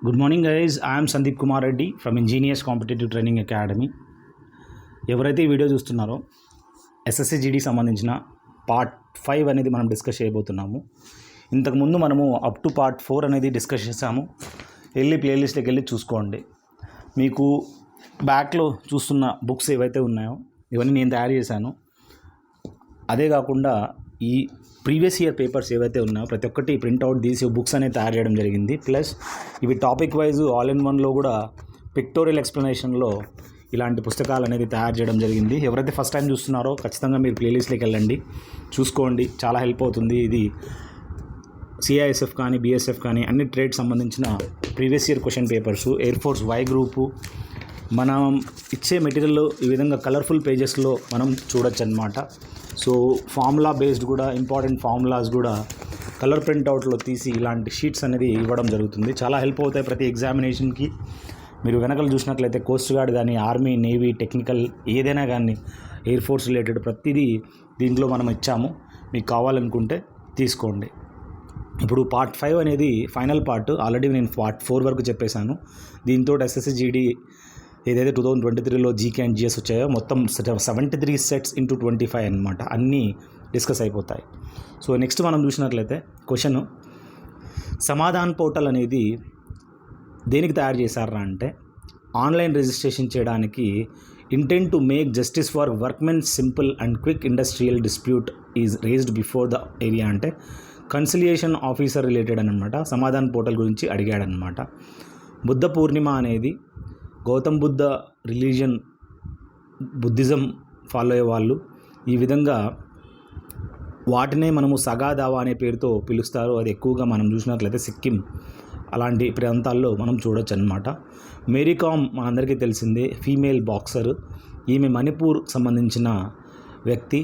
Good morning, guys. I am Sandeep Kumar Reddy from Ingenious Competitive Training Academy. ఎవరైతే ఈ video చూస్తున్నారో SSC GD సంబంధించిన part 5 అనేది మనం డిస్కస్ చేయబోతున్నాము. ఇంతకుముందు మనము అప్ టు పార్ట్ 4 అనేది డిస్కస్ చేసాము. వెళ్ళి ప్లేలిస్ట్లోకి వెళ్ళి చూసుకోండి. మీకు బ్యాక్లో చూస్తున్న బుక్స్ ఏవైతే ఉన్నాయో ఇవన్నీ నేను తయారు చేశాను. అదే కాకుండా ఈ ప్రీవియస్ ఇయర్ పేపర్స్ ఏవైతే ఉన్నాయో ప్రతి ఒక్కటి ప్రింట్అవుట్ తీసి బుక్స్ అనేది తయారు చేయడం జరిగింది. ప్లస్ ఇవి టాపిక్ వైజ్ ఆల్ ఇన్ వన్లో కూడా పిక్టోరియల్ ఎక్స్ప్లెనేషన్లో ఇలాంటి పుస్తకాలు అనేది తయారు చేయడం జరిగింది. ఎవరైతే ఫస్ట్ టైం చూస్తున్నారో ఖచ్చితంగా మీరు ప్లేలిస్ట్లోకి వెళ్ళండి, చూసుకోండి, చాలా హెల్ప్ అవుతుంది. ఇది సిఐఎస్ఎఫ్ కానీ బిఎస్ఎఫ్ కానీ అన్ని ట్రేడ్ సంబంధించిన previous year question papers, air force Y group మనం ఇచ్చే మెటీరియల్ ఈ విధంగా కలర్ఫుల్ పేజెస్లో మనం చూడొచ్చు అన్నమాట. సో ఫార్ములా బేస్డ్ కూడా ఇంపార్టెంట్ ఫార్ములాస్ కూడా కలర్ ప్రింట్అవుట్లో తీసి ఇలాంటి షీట్స్ అనేది ఇవ్వడం జరుగుతుంది. చాలా హెల్ప్ అవుతాయి ప్రతి ఎగ్జామినేషన్కి. మీరు వెనకలు చూసినట్లయితే కోస్ట్ గార్డ్ కానీ, ఆర్మీ, నేవీ, టెక్నికల్ ఏదైనా కానీ, ఎయిర్ ఫోర్స్ రిలేటెడ్ ప్రతిదీ దీంట్లో మనం ఇచ్చాము. మీకు కావాలనుకుంటే తీసుకోండి. ఇప్పుడు పార్ట్ 5 అనేది ఫైనల్ పార్ట్. ఆల్రెడీ నేను పార్ట్ 4 వరకు చెప్పేశాను. దీంతో ఎస్ఎస్సి జీడీ ఏదైతే 2023లో జీకే అండ్ జిఎస్ వచ్చాయో మొత్తం 73 సెట్స్ ఇంటూ 25 అనమాట, అన్నీ డిస్కస్ అయిపోతాయి. సో నెక్స్ట్ మనం చూసినట్లయితే క్వశ్చన్, సమాధాన్ పోర్టల్ అనేది దేనికి తయారు చేశారా అంటే ఆన్లైన్ రిజిస్ట్రేషన్ చేయడానికి. Intent to make justice for workmen simple and quick industrial dispute is raised before the area అంటే కన్సిలియేషన్ ఆఫీసర్ రిలేటెడ్ అనమాట. సమాధాన్ పోర్టల్ గురించి అడిగాడనమాట. బుద్ధ పూర్ణిమ అనేది Gautam Buddha religion, Buddhism follow అయ్యే వాళ్ళు ఈ విధంగా వాటినే మనము సగాదావా అనే పేరుతో పిలుస్తారు. అది ఎక్కువగా మనం చూసినట్లయితే సిక్కిం అలాంటి ప్రాంతాల్లో మనం చూడొచ్చు అనమాట. మేరీకామ్ మనందరికీ తెలిసిందే, ఫీమేల్ బాక్సర్. ఈమె మణిపూర్ సంబంధించిన వ్యక్తి.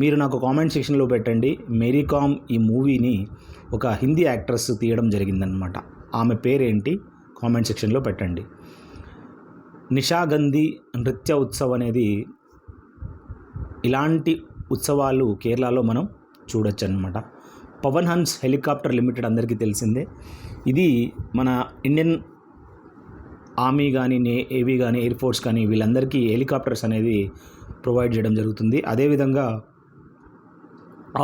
మీరు నాకు కామెంట్ సెక్షన్లో పెట్టండి, మేరీకామ్ ఈ మూవీని ఒక హిందీ యాక్ట్రెస్ తీయడం జరిగిందనమాట. ఆమె పేరేంటి కామెంట్ సెక్షన్లో పెట్టండి. నిషాగంధి నృత్య ఉత్సవ్ అనేది ఇలాంటి ఉత్సవాలు కేరళలో మనం చూడొచ్చు అనమాట. పవన్ హన్స్ హెలికాప్టర్ లిమిటెడ్ అందరికీ తెలిసిందే. ఇది మన ఇండియన్ ఆర్మీ కానీ, నేవీ కానీ, ఎయిర్ ఫోర్స్ కానీ వీళ్ళందరికీ హెలికాప్టర్స్ అనేది ప్రొవైడ్ చేయడం జరుగుతుంది. అదేవిధంగా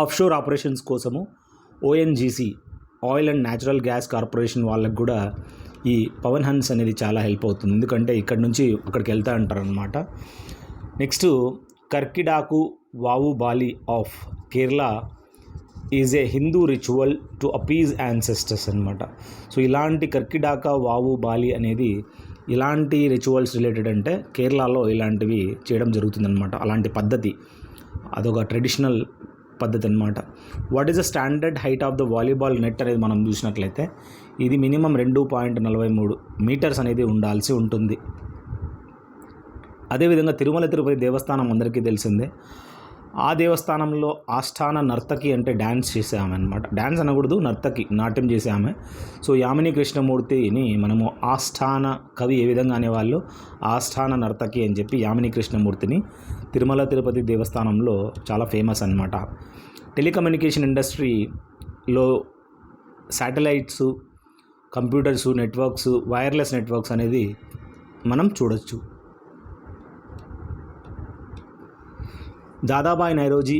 ఆఫ్షోర్ ఆపరేషన్స్ కోసము ONGC, oil and natural gas corporation వాళ్ళకు కూడా ఈ పవన్ హన్స్ అనేది చాలా హెల్ప్ అవుతుంది. ఎందుకంటే ఇక్కడ నుంచి అక్కడికి వెళ్తా అంటారనమాట. Next, Karkidaka Vavu Bali of Kerala is a Hindu ritual to appease ancestors అనమాట. సో ఇలాంటి కర్కిడాక వావు బాలి అనేది ఇలాంటి రిచువల్స్ రిలేటెడ్ అంటే కేరళలో ఇలాంటివి చేయడం జరుగుతుందన్నమాట. అలాంటి పద్ధతి అదొక ట్రెడిషనల్ పద్ధతి అనమాట. What is the standard height of the volleyball net అనేది మనం చూసినట్లయితే ఇది మినిమం 2.43 మీటర్స్ అనేది ఉండాల్సి ఉంటుంది. అదేవిధంగా తిరుమల తిరుపతి దేవస్థానం అందరికీ తెలిసిందే. ఆ దేవస్థానంలో ఆస్థాన నర్తకి అంటే డ్యాన్స్ చేసే ఆమె అనమాట. డ్యాన్స్ అనకూడదు, నర్తకి, నాట్యం చేసే ఆమె. సో యామిని కృష్ణమూర్తిని మనము ఆస్థాన కవి ఏ విధంగా అనేవాళ్ళు ఆస్థాన నర్తకి అని చెప్పి యామిని కృష్ణమూర్తిని తిరుమల తిరుపతి దేవస్థానంలో చాలా ఫేమస్ అనమాట. టెలికమ్యూనికేషన్ ఇండస్ట్రీలో satellites, computers, networks, wireless networks అనేది మనం చూడొచ్చు. Dadabhai Naoroji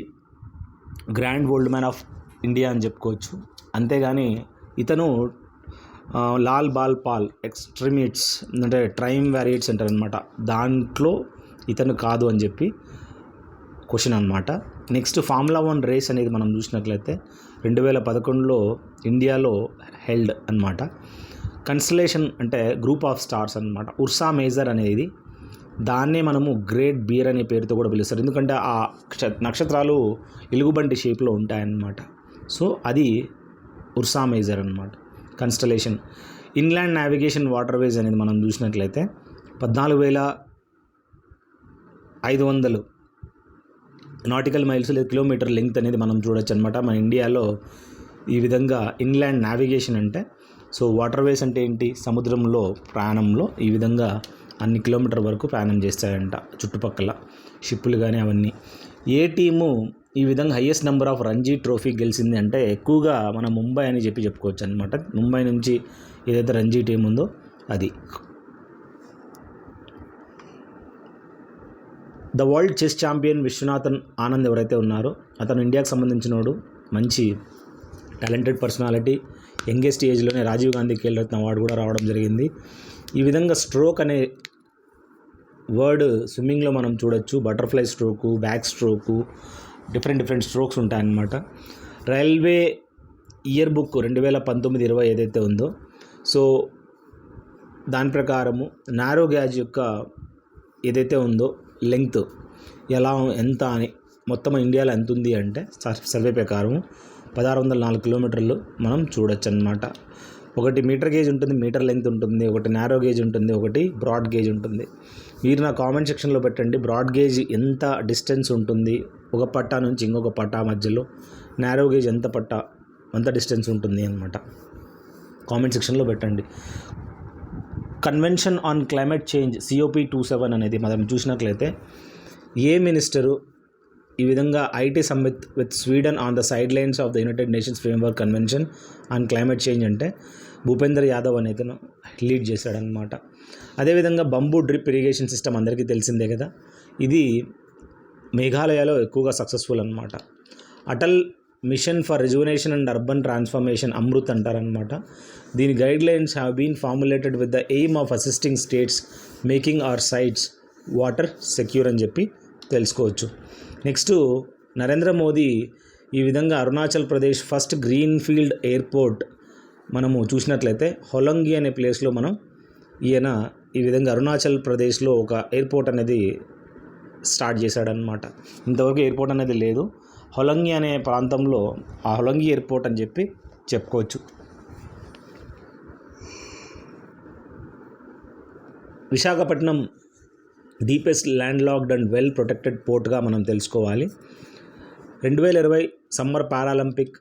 grand old man of India అని చెప్పుకోవచ్చు. అంతేగాని ఇతను లాల్ బాల్ పాల్ ఎక్స్ట్రీమిట్స్ అంటే ట్రైమ్ వ్యారియట్స్ అంటారు అనమాట, దాంట్లో ఇతను కాదు అని చెప్పి క్వశ్చన్ అనమాట. నెక్స్ట్, ఫార్ములా 1 రేస్ అనేది మనం చూసినట్లయితే 2011లో ఇండియాలో హెల్డ్ అనమాట. కన్స్టలేషన్ అంటే గ్రూప్ ఆఫ్ స్టార్స్ అనమాట. ఉర్సా మేజర్ అనేది దాన్నే మనము గ్రేట్ బియర్ అనే పేరుతో కూడా పిలుస్తారు. ఎందుకంటే ఆ నక్షత్రాలు ఎలుగుబంటి షేప్లో ఉంటాయన్నమాట. సో అది ఉర్సా మేజర్ అనమాట. కన్స్టలేషన్. ఇన్లాండ్ నావిగేషన్ వాటర్వేస్ అనేది మనం చూసినట్లయితే 14,500 నాటికల్ మైల్స్ లేదా కిలోమీటర్ లెంగ్త్ అనేది మనం చూడొచ్చు అనమాట. మన ఇండియాలో ఈ విధంగా ఇన్లాండ్ నావిగేషన్ అంటే, సో వాటర్వేస్ అంటే ఏంటి, సముద్రంలో ప్రయాణంలో ఈ విధంగా అన్ని కిలోమీటర్ వరకు ప్రయాణం చేస్తాయంట చుట్టుపక్కల షిప్పులు కానీ అవన్నీ. ఏ టీము ఈ విధంగా highest number of Ranji trophy గెలిచింది అంటే ఎక్కువగా మనం ముంబై అని చెప్పుకోవచ్చు అనమాట. ముంబై నుంచి ఏదైతే రంజీ టీం ఉందో అది. The world chess champion Viswanathan Anand ఎవరైతే ఉన్నారో అతను ఇండియాకి సంబంధించినోడు, మంచి టాలెంటెడ్ పర్సనాలిటీ. యంగెస్ట్ ఏజ్లోనే రాజీవ్ గాంధీ ఖేల్ రత్న అవార్డు కూడా రావడం జరిగింది. ఈ విధంగా స్ట్రోక్ అనే వర్డ్ స్విమ్మింగ్లో మనం చూడొచ్చు. Butterfly stroke, back stroke, different strokes ఉంటాయన్నమాట. రైల్వే ఇయర్ బుక్ 2019-20 ఏదైతే ఉందో, సో దాని ప్రకారము నారో గ్యాజ్ యొక్క ఏదైతే ఉందో లెంగ్త్ ఎంత అని మొత్తం ఇండియాలో ఎంత ఉంది అంటే సర్వే ప్రకారం 1604 కిలోమీటర్లు మనం చూడొచ్చు అన్నమాట. ఒకటి మీటర్ గేజ్ ఉంటుంది, మీటర్ లెంగ్త్ ఉంటుంది, ఒకటి నారో గేజ్ ఉంటుంది, ఒకటి బ్రాడ్ గేజ్ ఉంటుంది. మీరు నా కామెంట్ సెక్షన్లో పెట్టండి, బ్రాడ్ గేజ్ ఎంత డిస్టెన్స్ ఉంటుంది ఒక పట్టా నుంచి ఇంకొక పట్టా మధ్యలో, నారో గేజ్ ఎంత డిస్టెన్స్ ఉంటుంది అన్నమాట. కామెంట్ సెక్షన్లో పెట్టండి. Convention on climate change COP27 అనేది మనం చూసినట్లయితే ఏ మినిస్టరు ఈ విధంగా IT summit with Sweden on the side lines of the United nations framework convention on climate change అంటే భూపేందర్ యాదవ్ అనేది లీడ్ చేశాడనమాట. అదేవిధంగా బంబూ డ్రిప్ ఇరిగేషన్ సిస్టమ్ అందరికీ తెలిసిందే కదా, ఇది మేఘాలయలో ఎక్కువగా సక్సెస్ఫుల్ అనమాట. Atal mission for rejuvenation and urban transformation Amrut అంటారనమాట. దీని guidelines have been formulated with the aim of assisting states making our sites water secure అని చెప్పి తెలుసుకోవచ్చు. నెక్స్ట్ నరేంద్ర మోదీ ఈ విధంగా Arunachal Pradesh first green field airport మనము చూసినట్లయితే హొలంగి అనే ప్లేస్లో ఈయన ఈ విధంగా అరుణాచల్ ప్రదేశ్లో ఒక ఎయిర్పోర్ట్ అనేది స్టార్ట్ చేశాడనమాట. ఇంతవరకు ఎయిర్పోర్ట్ అనేది లేదు. హొలంగి అనే ప్రాంతంలో ఆ హొలంగి ఎయిర్పోర్ట్ అని చెప్పి చెప్పుకోవచ్చు. Visakhapatnam deepest landlocked and well protected పోర్ట్గా మనం తెలుసుకోవాలి. 2020 సమ్మర్ పారాలింపిక్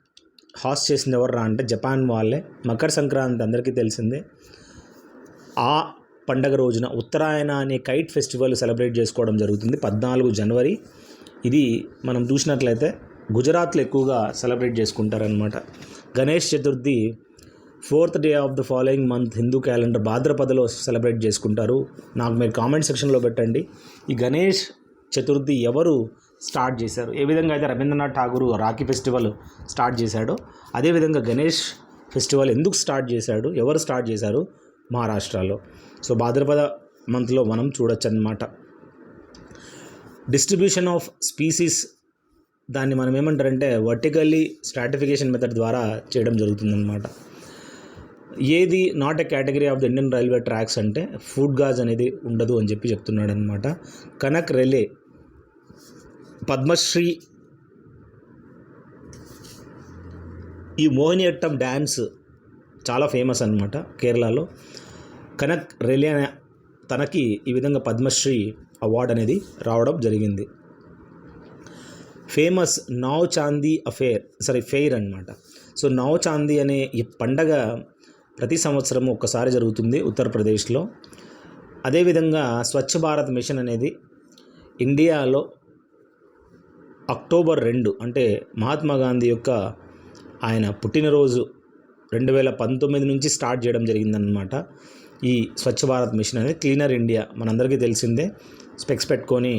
హాస్ట్ చేసింది ఎవర్రా అంటే జపాన్ వాళ్ళే. మకర సంక్రాంతి అందరికీ తెలిసిందే. ఆ పండగ రోజున ఉత్తరాయణ అనే కైట్ ఫెస్టివల్ సెలబ్రేట్ చేసుకోవడం జరుగుతుంది 14 జనవరి. ఇది మనం చూసినట్లయితే గుజరాత్లో ఎక్కువగా సెలబ్రేట్ చేసుకుంటారనమాట. Ganesh Chaturthi 4th day of the following month Hindu calendar భాద్రపదలో సెలబ్రేట్ చేసుకుంటారు. నాకు మీరు కామెంట్ సెక్షన్లో పెట్టండి, ఈ గణేష్ చతుర్థి ఎవరు స్టార్ట్ చేశారు? ఏ విధంగా అయితే రవీంద్రనాథ్ ఠాగూర్ రాఖీ ఫెస్టివల్ స్టార్ట్ చేశాడో అదేవిధంగా గణేష్ ఫెస్టివల్ ఎందుకు స్టార్ట్ చేశాడు, ఎవరు స్టార్ట్ చేశారు? మహారాష్ట్రలో. సో భాద్రపద మంత్లో మనం చూడొచ్చు అన్నమాట. డిస్ట్రిబ్యూషన్ ఆఫ్ స్పీసీస్ దాన్ని మనం ఏమంటారంటే వర్టికల్లీ స్ట్రాటిఫికేషన్ మెథడ్ ద్వారా చేయడం జరుగుతుందన్నమాట. ఏది not a category of the Indian railway tracks అంటే ఫుడ్ గాజ్ అనేది ఉండదు అని చెప్పి చెప్తున్నాడు అనమాట. కనక్ రెలే పద్మశ్రీ ఈ మోహినియట్టం డ్యాన్స్ చాలా ఫేమస్ అనమాట కేరళలో. కనక్ రెలే అనే తనకి ఈ విధంగా పద్మశ్రీ అవార్డు అనేది రావడం జరిగింది. ఫేమస్ నావ్ చాందీ ఫెయిర్ అనమాట. సో నావ్ చాందీ అనే ఈ పండగ ప్రతి సంవత్సరం ఒక్కసారి జరుగుతుంది ఉత్తరప్రదేశ్లో. అదేవిధంగా స్వచ్ఛ భారత్ మిషన్ అనేది ఇండియాలో అక్టోబర్ 2 అంటే మహాత్మా గాంధీ యొక్క ఆయన పుట్టినరోజు 2019 నుంచి స్టార్ట్ చేయడం జరిగిందనమాట. ఈ స్వచ్ఛ భారత్ మిషన్ అనేది క్లీనర్ ఇండియా మనందరికీ తెలిసిందే. స్పెక్స్ పెట్టుకొని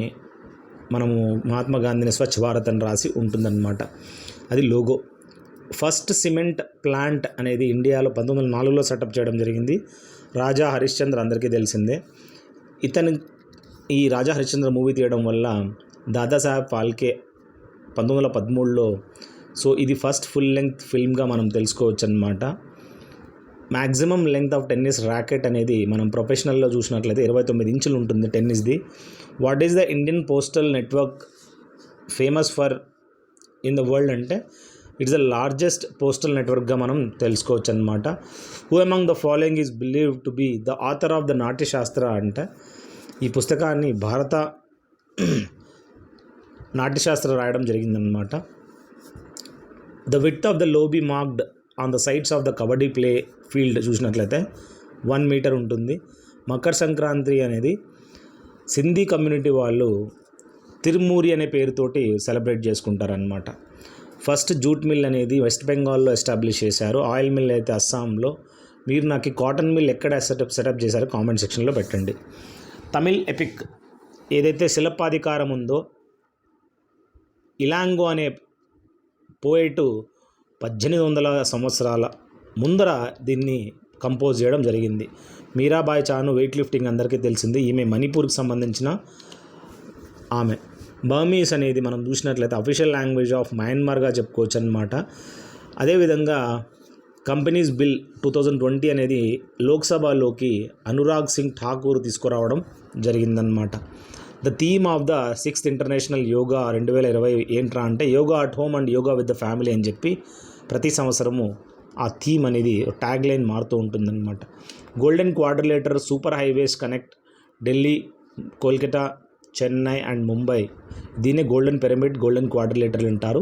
మనము మహాత్మా గాంధీని స్వచ్ఛ భారత్ అని రాసి ఉంటుందన్నమాట. అది లోగో. ఫస్ట్ సిమెంట్ ప్లాంట్ అనేది ఇండియాలో 1904లో సెటప్ చేయడం జరిగింది. రాజా హరిశ్చంద్ర అందరికీ తెలిసిందే. ఈ రాజా హరిశ్చంద్ర మూవీ తీయడం వల్ల దాదాసాహెబ్ ఫాల్కే 1913లో సో ఇది ఫస్ట్ ఫుల్ లెంగ్త్ ఫిల్మ్గా మనం తెలుసుకోవచ్చు అన్నమాట. Maximum length of tennis racket అనేది మనం ప్రొఫెషనల్లో చూసినట్లయితే 29 ఇంచులు ఉంటుంది టెన్నిస్ది. What is the Indian postal network famous for in the world అంటే ఇట్స్ ద లార్జెస్ట్ పోస్టల్ నెట్వర్క్గా మనం తెలుసుకోవచ్చు అనమాట. Who among the following is believe to be the author of the Natyashastra అంటే ఈ పుస్తకాన్ని భారత నాట్యశాస్త్ర రాయడం జరిగిందనమాట. The width of the Lobby marked on the sides of the kabaddi play field చూసినట్లయితే 1 మీటర్ ఉంటుంది. మకర సంక్రాంతి అనేది సింధీ కమ్యూనిటీ వాళ్ళు తిరుమూరి అనే పేరుతోటి సెలబ్రేట్ చేసుకుంటారనమాట. ఫస్ట్ జూట్ మిల్ అనేది వెస్ట్ బెంగాల్లో ఎస్టాబ్లిష్ చేశారు. ఆయిల్ మిల్ అయితే అస్సాంలో. మీరు నాకు కాటన్ మిల్ ఎక్కడ సెటప్ చేశారో కామెంట్ సెక్షన్లో పెట్టండి. తమిళ్ ఎపిక్ ఏదైతే శిల్పాధికారం ఉందో, ఇలాంగో అనే పోయేటు 1800 సంవత్సరాల ముందర దీన్ని కంపోజ్ చేయడం జరిగింది. మీరాబాయి చాను వెయిట్ లిఫ్టింగ్ అందరికీ తెలిసింది. ఈమె మణిపూర్కి సంబంధించిన ఆమె. బర్మీస్ అనేది మనం చూసినట్లయితే అఫీషియల్ లాంగ్వేజ్ ఆఫ్ మయన్మార్గా చెప్పుకోవచ్చు అనమాట. అదేవిధంగా కంపెనీస్ బిల్ 2020 అనేది లోక్సభలోకి అనురాగ్ సింగ్ ఠాకూర్ తీసుకురావడం జరిగిందనమాట. The theme of the 6th international yoga 2020 ఏంట్రా అంటే yoga at home and yoga with the family అని చెప్పి ప్రతి సంవత్సరము ఆ థీమ్ అనేది ట్యాగ్ లైన్ మారుతూ ఉంటుందన్నమాట. Golden quadrilateral super highways connect Delhi, Kolkata, Chennai and Mumbai. దీన్ని గోల్డెన్ పిరమిడ్, గోల్డెన్ క్వాడ్రిలేటర్ అంటారు.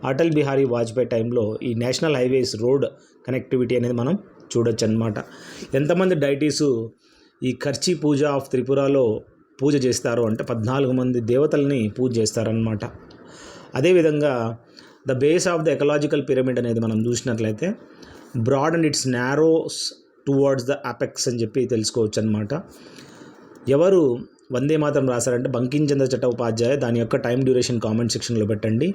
అటల్ బిహారీ వాజ్పేయి టైంలో ఈ నేషనల్ హైవేస్ రోడ్ కనెక్టివిటీ అనేది మనం చూడొచ్చు అనమాట. ఎంతమంది డైటీసు ఈ ఖర్చీ పూజ ఆఫ్ త్రిపురలో పూజ చేస్తారు అంటే 14 మంది దేవతల్ని పూజ చేస్తారనమాట. అదేవిధంగా the base of the ecological pyramid అనేది మనం చూసినట్లయితే broad and its narrows towards the apex అని చెప్పి తెలుసుకోవచ్చు అనమాట. ఎవరు వందే మాతరం రాశారంటే బంకిం చంద్ర చట్టోపాధ్యాయ. దాని యొక్క టైం డ్యూరేషన్ కామెంట్ సెక్షన్లో పెట్టండి.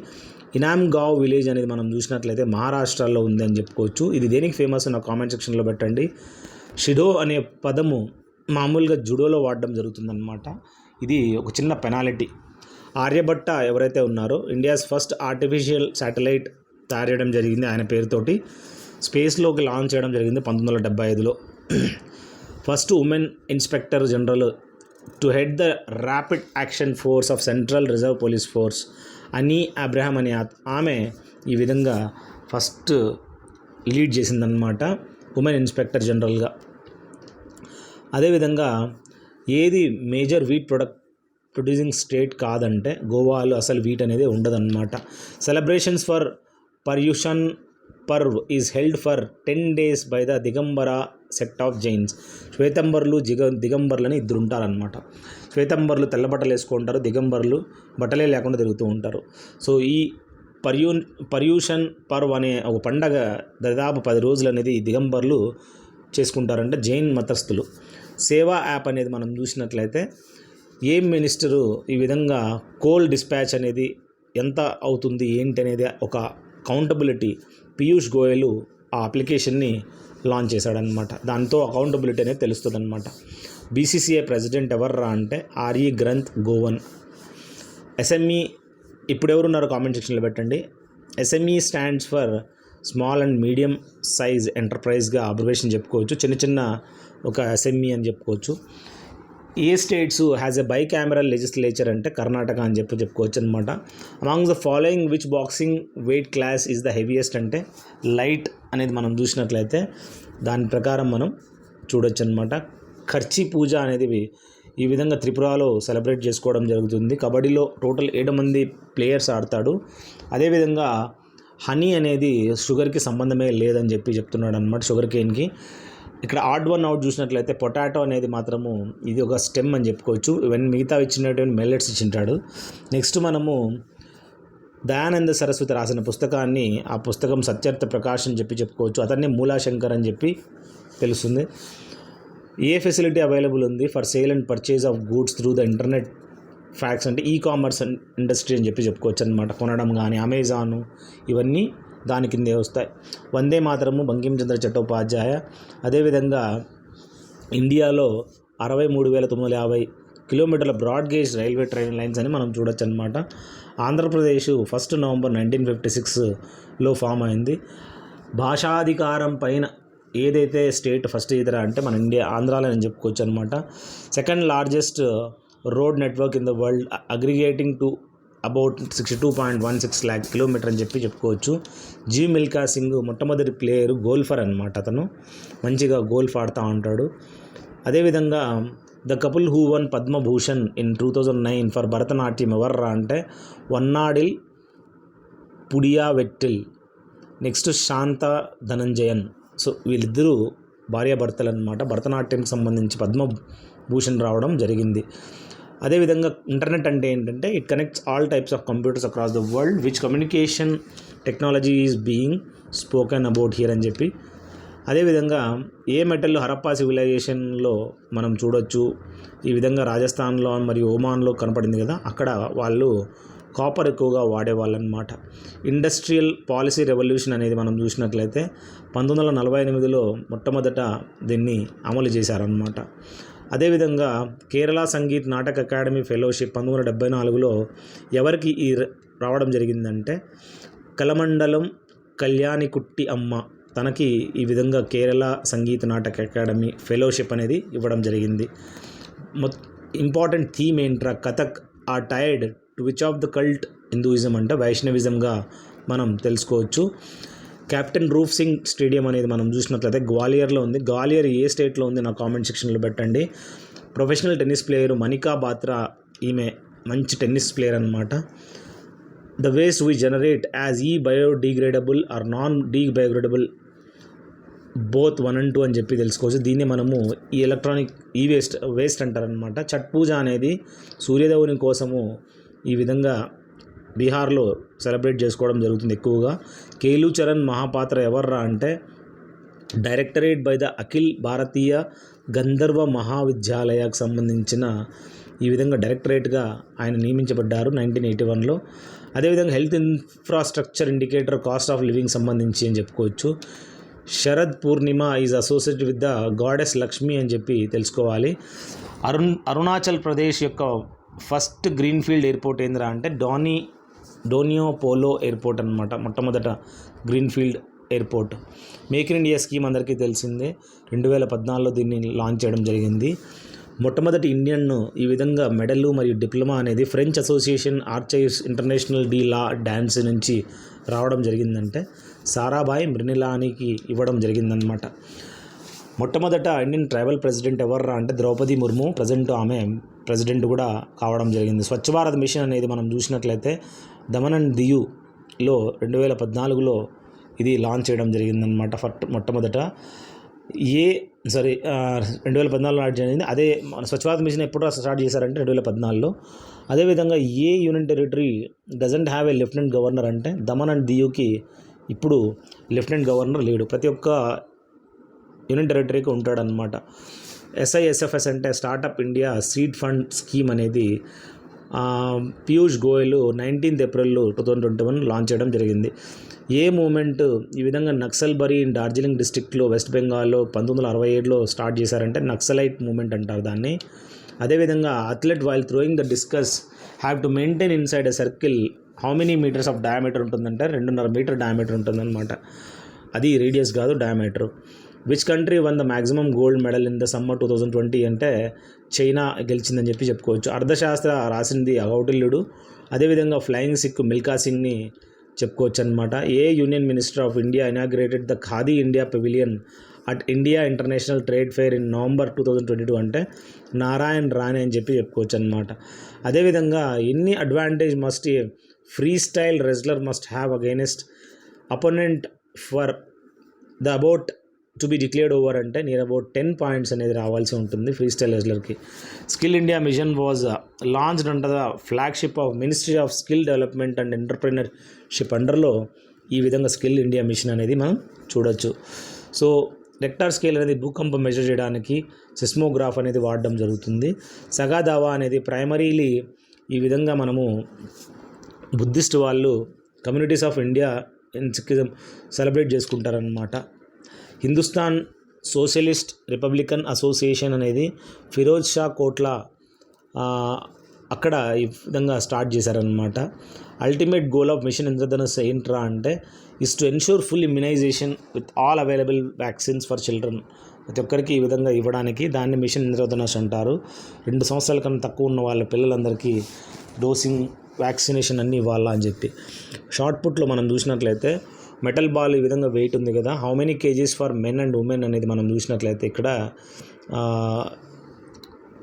ఇనామ్ గావ్ విలేజ్ అనేది మనం చూసినట్లయితే మహారాష్ట్రలో ఉంది అని చెప్పుకోవచ్చు. ఇది దేనికి ఫేమస్ నా కామెంట్ సెక్షన్లో పెట్టండి. షిడో అనే పదము మామూలుగా జుడోలో వాడడం జరుగుతుందన్నమాట. ఇది ఒక చిన్న పెనాలిటీ. ఆర్యభట్ట ఎవరైతే ఉన్నారో ఇండియాస్ ఫస్ట్ ఆర్టిఫిషియల్ శాటిలైట్ తయారు చేయడం జరిగింది. ఆయన పేరుతోటి స్పేస్లోకి లాంచ్ చేయడం జరిగింది 1975లో. First women inspector general to head the rapid action force of central reserve police force అని అబ్రహాం అనే ఆమె ఈ విధంగా ఫస్ట్ లీడ్ చేసిందనమాట ఉమెన్ ఇన్స్పెక్టర్ జనరల్గా. అదేవిధంగా ఏది మేజర్ వీట్ ప్రొడ్యూసింగ్ స్టేట్ కాదంటే గోవాలో అసలు వీట్ అనేది ఉండదన్నమాట. Celebrations for Paryushan Parv is held for 10 days by the Digambara sect of Jains. శ్వేతంబర్లు దిగంబర్లని ఇద్దరు ఉంటారనమాట. శ్వేతంబర్లు తెల్ల బట్టలు వేసుకుంటారు, దిగంబర్లు బట్టలే లేకుండా తిరుగుతూ ఉంటారు. సో ఈ పర్యూషన్ పర్వ్ అనే ఒక పండగ దాదాపు 10 రోజులు అనేది దిగంబర్లు చేసుకుంటారంటే జైన్ మతస్థులు. సేవా యాప్ అనేది మనం చూసినట్లయితే ఏం మినిస్టరు ఈ విధంగా కోల్ డిస్పాచ్ అనేది ఎంత అవుతుంది ఏంటి అనేది ఒక అకౌంటబిలిటీ పీయూష్ గోయల్ ఆ అప్లికేషన్ని లాంచ్ చేశాడనమాట. దాంతో అకౌంటబిలిటీ అనేది తెలుస్తుంది అనమాట. బీసీసీఐ ప్రెసిడెంట్ ఎవర్రా అంటే ఆర్ఈ గ్రంథ్ గోవన్. ఎస్ఎంఈ ఇప్పుడు ఎవరున్నారో కామెంట్ సెక్షన్లో పెట్టండి. SME stands for small and medium size ఎంటర్ప్రైజ్గా అబ్రివేషన్ చెప్పుకోవచ్చు. చిన్న ఒక ఎస్ఎంఈ అని చెప్పుకోవచ్చు. ఏ states has a bicameral legislature అంటే కర్ణాటక అని చెప్పుకోవచ్చు అనమాట. Among the following which boxing weight class is the heaviest అంటే లైట్ అనేది మనం చూసినట్లయితే దాని ప్రకారం మనం చూడొచ్చు అనమాట. ఖర్చీ పూజ అనేది ఈ విధంగా త్రిపురలో సెలబ్రేట్ చేసుకోవడం జరుగుతుంది. కబడ్డీలో టోటల్ 7 మంది ప్లేయర్స్ ఆడతాడు. అదేవిధంగా హనీ అనేది షుగర్కి సంబంధమే లేదని చెప్తున్నాడు అనమాట, షుగర్ కేన్కి. ఇక్కడ ఆడ్ వన్ అవుట్ చూసినట్లయితే పొటాటో అనేది మాత్రము ఇది ఒక స్టెమ్ అని చెప్పుకోవచ్చు. ఇవన్నీ మిగతా ఇచ్చినటువంటి మెల్లెట్స్ ఇచ్చింటాడు. నెక్స్ట్ మనము దయానంద సరస్వతి రాసిన పుస్తకాన్ని, ఆ పుస్తకం సత్యర్థ ప్రకాష్ అని చెప్పుకోవచ్చు. అతన్ని మూలాశంకర్ అని చెప్పి తెలుస్తుంది. ఏ ఫెసిలిటీ అవైలబుల్ ఉంది for sale and purchase of goods through the internet facts అంటే ఈ కామర్స్ ఇండస్ట్రీ అని చెప్పుకోవచ్చు అనమాట. కొనడం కానీ అమెజాను ఇవన్నీ దాని కిందే వస్తాయి. వందే మాతరము బంకిం చంద్ర చట్టోపాధ్యాయ. అదేవిధంగా ఇండియాలో 63,950 కిలోమీటర్ల broad gauge railway train lines అని మనం చూడొచ్చు అనమాట. ఆంధ్రప్రదేశ్ 1 November 1956లో ఫామ్ అయింది. భాషాధికారం పైన ఏదైతే స్టేట్ ఫస్ట్ ఇదిరా అంటే మన ఆంధ్రాలో అని చెప్పుకోవచ్చు అనమాట. Second largest road network in the world aggregating to about 62.16 lakh కిలోమీటర్ అని చెప్పుకోవచ్చు. జీ మిల్కా సింగ్ మొట్టమొదటి ప్లేయరు, గోల్ఫర్ అనమాట. అతను మంచిగా గోల్ఫ్ ఆడుతూ ఉంటాడు. అదేవిధంగా the couple who one Padma Bhushan in 2009 for Bharatanatyam ఎవర్రా అంటే వన్నాడిల్ పుడియా వెట్టిల్, నెక్స్ట్ శాంత ధనంజయన్. సో వీళ్ళిద్దరూ భార్యాభర్తలు అనమాట. భరతనాట్యంకి సంబంధించి పద్మభూషణ్ రావడం జరిగింది. అదేవిధంగా ఇంటర్నెట్ అంటే ఏంటంటే it connects all types of computers across the world which communication technology is being spoken about here అని చెప్పి. అదేవిధంగా ఏ మెటల్ హరప్పా సివిలైజేషన్లో మనం చూడొచ్చు. ఈ విధంగా రాజస్థాన్లో మరియు ఒమాన్లో కనపడింది కదా, అక్కడ వాళ్ళు కాపర్ ఎక్కువగా వాడేవాళ్ళు అనమాట. ఇండస్ట్రియల్ పాలసీ రెవల్యూషన్ అనేది మనం చూసినట్లయితే 1948లో మొట్టమొదట దీన్ని అమలు చేశారనమాట. అదేవిధంగా కేరళ సంగీత్ నాటక అకాడమీ ఫెలోషిప్ 1974లో ఎవరికి రావడం జరిగిందంటే కలమండలం కళ్యాణికుట్టి అమ్మ, తనకి ఈ విధంగా కేరళ సంగీత నాటక అకాడమీ ఫెలోషిప్ అనేది ఇవ్వడం జరిగింది. ఇంపార్టెంట్ థీమ్ ఏంట్రా, కథక్ ఆర్ టైర్డ్ to which of the cult Hinduism అంటే వైష్ణవిజంగా మనం తెలుసుకోవచ్చు. కెప్టెన్ రూప్ సింగ్ స్టేడియం అనేది మనం చూసినట్లయితే గ్వాలియర్లో ఉంది. గ్వాలియర్ ఏ స్టేట్లో ఉంది నా కామెంట్ సెక్షన్లో పెట్టండి. Professional tennis player Manika Batra, ఈమె మంచి టెన్నిస్ ప్లేయర్ అనమాట. The waste we generate as biodegradable or non biodegradable both 1 and 2 అని చెప్పి తెలుసుకోవచ్చు. దీన్ని మనము ఈ ఎలక్ట్రానిక్ వేస్ట్ అంటారనమాట. ఛట్ పూజ అనేది సూర్యదేవుని కోసము ఈ విధంగా బీహార్లో సెలబ్రేట్ చేసుకోవడం జరుగుతుంది ఎక్కువగా. కేలు చరణ్ మహాపాత్ర ఎవర్రా అంటే directorate by the Akhil Bharatiya Gandharva మహావిద్యాలయకు సంబంధించిన ఈ విధంగా డైరెక్టరేట్గా ఆయన నియమించబడ్డారు 1981లో. అదేవిధంగా health infrastructure indicator cost of living సంబంధించి అని చెప్పుకోవచ్చు. Sharad Purnima is associated with the goddess Lakshmi అని చెప్పి తెలుసుకోవాలి. అరుణాచల్ ప్రదేశ్ యొక్క ఫస్ట్ గ్రీన్ఫీల్డ్ ఎయిర్పోర్ట్ ఏందిరా అంటే డోనియో పోలో ఎయిర్పోర్ట్ అనమాట, మొట్టమొదట greenfield airport. Make in India scheme అందరికీ తెలిసిందే. 2014లో దీన్ని లాంచ్ చేయడం జరిగింది. మొట్టమొదటి ఇండియన్ను ఈ విధంగా మెడల్ మరియు డిప్లొమా అనేది ఫ్రెంచ్ అసోసియేషన్ ఆర్చైవ్స్ ఇంటర్నేషనల్ డి లా డాన్స్ నుంచి రావడం జరిగిందంటే సారాభాయ్ మృణిలానికి ఇవ్వడం జరిగిందనమాట. మొట్టమొదట ఇండియన్ ట్రైబల్ ప్రెసిడెంట్ ఎవర్రా అంటే ద్రౌపది ముర్ము, ప్రజెంట్ ఆమె ప్రెసిడెంట్ కూడా కావడం జరిగింది. స్వచ్ఛ భారత్ మిషన్ అనేది మనం చూసినట్లయితే దమన్ అండ్ దియులో 2014లో ఇది లాంచ్ చేయడం జరిగిందనమాట. మొట్టమొదట 2014లో లాంచ్ జరిగింది. అదే స్వచ్ఛ భారత్ మిషన్ ఎప్పుడు స్టార్ట్ చేశారంటే 2014లో. అదేవిధంగా ఏ union territory doesn't have a lieutenant governor అంటే దమన్ అండ్ దియుకి ఇప్పుడు లెఫ్టినెంట్ గవర్నర్ లేడు, ప్రతి ఒక్క యూనియన్ టెరిటరీకి ఉంటాడనమాట. SISFS అంటే startup India seed fund scheme అనేది Piyush Goyal 19th April 2021 launch చేయడం జరిగింది. ఏ మూమెంట్ ఈ విధంగా నక్సల్బరీ ఇన్ డార్జిలింగ్ డిస్ట్రిక్ట్లో వెస్ట్ బెంగాల్లో 1967లో స్టార్ట్ చేశారంటే నక్సలైట్ మూమెంట్ అంటారు దాన్ని. అదేవిధంగా athlete while throwing the discus have to maintain inside a circle how many metres of diameter ఉంటుందంటే 2.5 మీటర్ డయామీటర్ ఉంటుందన్నమాట. అది రేడియస్ కాదు, diameter. Which country won the maximum gold medal in the summer 2020 అంటే China గెలిచిందని చెప్పి చెప్పుకోవచ్చు. అర్థశాస్త్ర రాసింది అగౌటిల్యుడు. అదేవిధంగా ఫ్లయింగ్ సిక్ మిల్కా సింగ్ని చెప్పుకోవచ్చు అనమాట. ఏ union minister of India inaugurated the Khadi India pavilion at India international trade fair in November 2022 అంటే నారాయణ్ రాణే అని చెప్పి చెప్పుకోవచ్చు అనమాట. అదేవిధంగా ఎన్ని advantage must a free style wrestler must have against opponent for the about to be declared over అంటే near about 10 points అనేది రావాల్సి ఉంటుంది ఫ్రీ స్టైల్ రెజ్లర్కి. Skill India mission was launched under the flagship of ministry of skill development and entrepreneurship అండర్లో ఈ విధంగా skill India machine అనేది మనం చూడొచ్చు. సో రెక్టార్ స్కేల్ అనేది భూకంపం మెజర్ చేయడానికి సిస్మోగ్రాఫ్ అనేది వాడడం జరుగుతుంది. సగాదావా అనేది ప్రైమరీలీ ఈ విధంగా మనము బుద్ధిస్ట్ వాళ్ళు communities of India in Sikhism celebrate చేసుకుంటారనమాట. హిందుస్థాన్ సోషలిస్ట్ రిపబ్లికన్ అసోసియేషన్ అనేది ఫిరోజ్ షా కోట్లా అక్కడ ఈ విధంగా స్టార్ట్ చేశారనమాట. Ultimate goal of mission Indradhanush ఏంట్రా అంటే is to ensure full immunisation with all available vaccines for children. ప్రతి ఒక్కరికి ఈ విధంగా ఇవ్వడానికి దాన్ని మిషన్ ఇంద్రధనుస్ అంటారు. 2 సంవత్సరాల కన్నా తక్కువ ఉన్న వాళ్ళ పిల్లలందరికీ డోసింగ్ వ్యాక్సినేషన్ అన్నీ ఇవ్వాలా అని చెప్పి. షార్ట్ పుట్లో మనం చూసినట్లయితే మెటల్ బాల్ ఈ విధంగా వెయిట్ ఉంది కదా, how many kgs for men and women అనేది మనం చూసినట్లయితే ఇక్కడ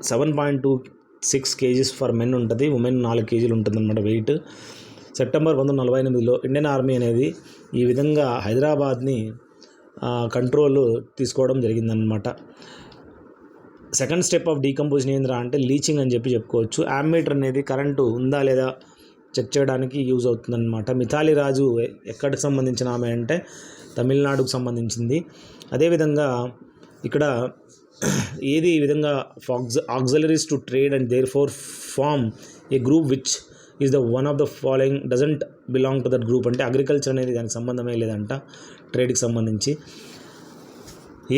7.26 kgs ఫర్ మెన్ ఉంటుంది, ఉమెన్ 4 kg ఉంటుంది అన్నమాట వెయిట్. సెప్టెంబర్ 1948లో ఇండియన్ ఆర్మీ అనేది ఈ విధంగా హైదరాబాద్ని కంట్రోల్ తీసుకోవడం జరిగిందనమాట. సెకండ్ స్టెప్ ఆఫ్ డీకంపోజిషన్ ఏంద్రా అంటే లీచింగ్ అని చెప్పుకోవచ్చు. యామ్మీటర్ అనేది కరెంటు ఉందా లేదా చెక్ చేయడానికి యూజ్ అవుతుందన్నమాట. మిథాలీ రాజు ఎక్కడికి సంబంధించిన ఆమె అంటే తమిళనాడుకు సంబంధించింది. అదేవిధంగా ఇక్కడ ఏది ఈ విధంగా auxiliaries to trade and therefore form a group which is the one of the following doesn't belong to that group అంటే అగ్రికల్చర్ అనేది దానికి సంబంధమే లేదంట ట్రేడ్కి సంబంధించి.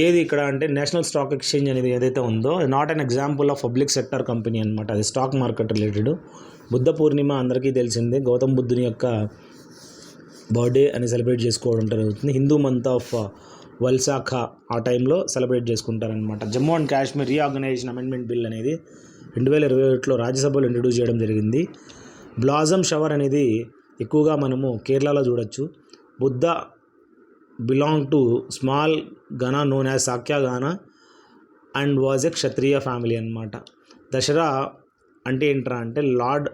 ఏది ఇక్కడ అంటే నేషనల్ స్టాక్ ఎక్స్చేంజ్ అనేది ఏదైతే ఉందో not an example of public sector company అనమాట. అది స్టాక్ మార్కెట్ రిలేటెడ్. బుద్ధ పూర్ణిమ అందరికీ తెలిసిందే, గౌతమ్ బుద్ధుని యొక్క బర్త్డే అని సెలబ్రేట్ చేసుకోవడం జరుగుతుంది. హిందూ మంత్ ఆఫ్ వల్సాఖ ఆ టైంలో సెలబ్రేట్ చేసుకుంటారనమాట. Jammu and Kashmir reorganisation amendment bill అనేది 2021లో రాజ్యసభలో ఇంట్రడ్యూస్ చేయడం జరిగింది. బ్లాజమ్ షవర్ అనేది ఎక్కువగా మనము కేరళలో చూడొచ్చు. Buddha belong to small gana known as Sakya gana and was a Kshatriya family అనమాట. దసరా అంటే ఏంట్రా అంటే లార్డ్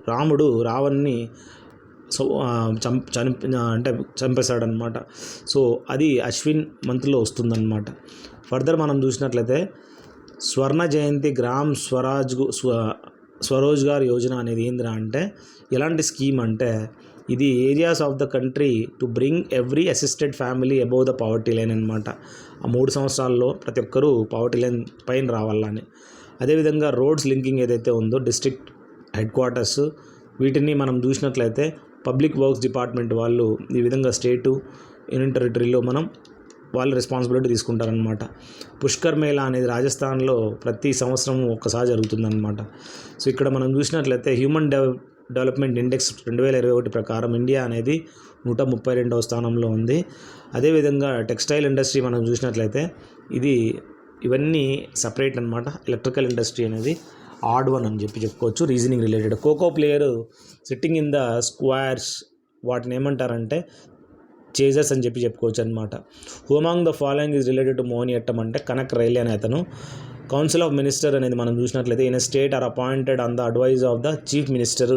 రాముడు రావణ్ణి చంపేశాడనమాట. సో అది అశ్విన్ మంత్లో వస్తుందన్నమాట. ఫర్దర్ మనం చూసినట్లయితే స్వర్ణ జయంతి గ్రామ్ స్వరోజ్గార్ యోజన అనేది ఏందిరా అంటే ఎలాంటి స్కీమ్ అంటే ఇది areas of the country to bring every assisted family above the poverty line అనమాట. ఆ 3 సంవత్సరాల్లో ప్రతి ఒక్కరూ పవర్టీ లైన్ పైన రావాలని. అదేవిధంగా రోడ్స్ లింకింగ్ ఏదైతే ఉందో డిస్ట్రిక్ట్ హెడ్ క్వార్టర్స్ వీటిని మనం చూసినట్లయితే పబ్లిక్ వర్క్స్ డిపార్ట్మెంట్ వాళ్ళు ఈ విధంగా స్టేటు యూనియన్ టెరిటరీలో వాళ్ళు రెస్పాన్సిబిలిటీ తీసుకుంటారనమాట. పుష్కర్ మేళా అనేది రాజస్థాన్లో ప్రతి సంవత్సరం ఒక్కసారి జరుగుతుందన్నమాట. సో ఇక్కడ మనం చూసినట్లయితే హ్యూమన్ డెవలప్మెంట్ ఇండెక్స్ 2021 ప్రకారం ఇండియా అనేది 132వ స్థానంలో ఉంది. అదేవిధంగా టెక్స్టైల్ ఇండస్ట్రీ మనం చూసినట్లయితే ఇవన్నీ సపరేట్ అనమాట. ఎలక్ట్రికల్ ఇండస్ట్రీ అనేది ఆడ్ వన్ అని చెప్పుకోవచ్చు. Reasoning related kho kho player sitting in the squares వాటిని ఏమంటారంటే చేజర్స్ అని చెప్పుకోవచ్చు అనమాట. Who among the following is related to Mohiniyattam అంటే కనక్ రైలే అనే అతను. కౌన్సిల్ ఆఫ్ మినిస్టర్ అనేది మనం చూసినట్లయితే in state are appointed on the advice of the chief minister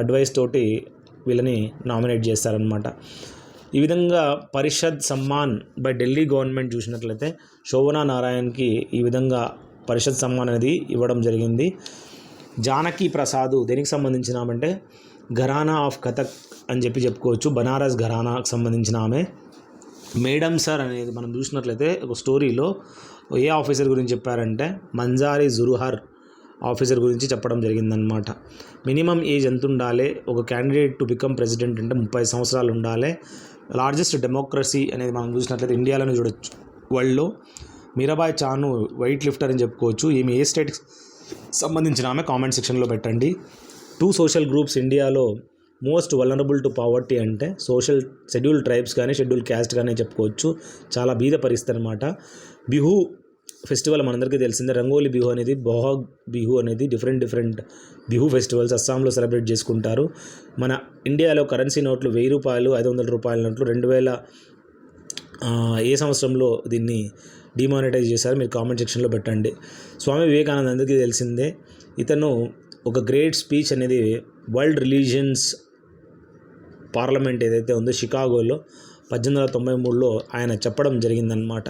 advice తోటి వీళ్ళని నామినేట్ చేస్తారనమాట. ఈ విధంగా పరిషద్ సమ్మాన్ బై ఢిల్లీ గవర్నమెంట్ చూసినట్లయితే శోభనా నారాయణ్కి ఈ విధంగా పరిషద్ సమ్మాన్ అనేది ఇవ్వడం జరిగింది. జానకి ప్రసాద్ దేనికి సంబంధించినామంటే ఘరానా ఆఫ్ కథక్ అని చెప్పుకోవచ్చు. బనారస్ ఘరానాకు సంబంధించిన ఆమె. మేడం సార్ అనేది మనం చూసినట్లయితే ఒక స్టోరీలో ఏ ఆఫీసర్ గురించి చెప్పారంటే మంజారీ జురుహర్ ఆఫీసర్ గురించి చెప్పడం జరిగిందనమాట. మినిమం ఏజ్ ఎంత ఉండాలి ఒక క్యాండిడేట్ టు బికమ్ ప్రెసిడెంట్ అంటే 30 సంవత్సరాలు ఉండాలి. లార్జెస్ట్ డెమోక్రసీ అనేది మనం చూసినట్లయితే ఇండియాలోనే చూడొచ్చు. వరల్డ్లో మీరాబాయ్ చాను వెయిట్ లిఫ్టర్ అని చెప్పుకోవచ్చు. ఈమె ఏ స్టేట్కి సంబంధించిన ఆమె కామెంట్ సెక్షన్లో పెట్టండి. 2 సోషల్ గ్రూప్స్ ఇండియాలో మోస్ట్ వల్నరబుల్ టు పావర్టీ అంటే షెడ్యూల్ ట్రైబ్స్ కానీ షెడ్యూల్ క్యాస్ట్ కానీ చెప్పుకోవచ్చు. చాలా బీద పరిస్థితి అనమాట. బిహు ఫెస్టివల్ మనందరికీ తెలిసిందే. రంగోలీ బిహు అనేది, బొహాగ్ బిహు అనేది డిఫరెంట్ బిహు ఫెస్టివల్స్ అస్సాంలో సెలబ్రేట్ చేసుకుంటారు. మన ఇండియాలో కరెన్సీ నోట్లు 1000 రూపాయలు 500 రూపాయల నోట్లు 2000 ఏ సంవత్సరంలో దీన్ని డిమానిటైజ్ చేశారు మీరు కామెంట్ సెక్షన్లో పెట్టండి. స్వామి వివేకానంద అందరికీ తెలిసిందే. ఇతను ఒక గ్రేట్ స్పీచ్ అనేది వరల్డ్ రిలీజియన్స్ పార్లమెంట్ ఏదైతే ఉందో షికాగోలో 1893లో ఆయన చెప్పడం జరిగిందనమాట.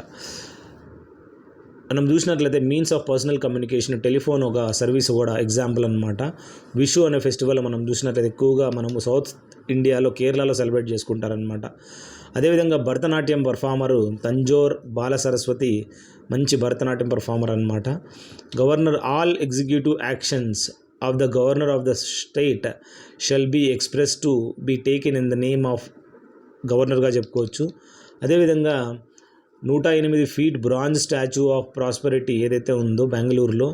మనం చూసినట్లయితే means of personal communication telephone ఒక సర్వీస్ కూడా ఎగ్జాంపుల్ అనమాట. విషు అనే ఫెస్టివల్ మనం చూసినట్లయితే ఎక్కువగా మనము సౌత్ ఇండియాలో కేరళలో సెలబ్రేట్ చేసుకుంటారనమాట. అదేవిధంగా భరతనాట్యం పర్ఫార్మరు తంజోర్ బాల సరస్వతి మంచి భరతనాట్యం పర్ఫార్మర్ అనమాట. Governor all executive actions of the governor of the state shall be expressed to be taken in the name of గవర్నర్గా చెప్పుకోవచ్చు. అదేవిధంగా 108 feet bronze statue of prosperity ఏదైతే ఉందో బెంగళూరులో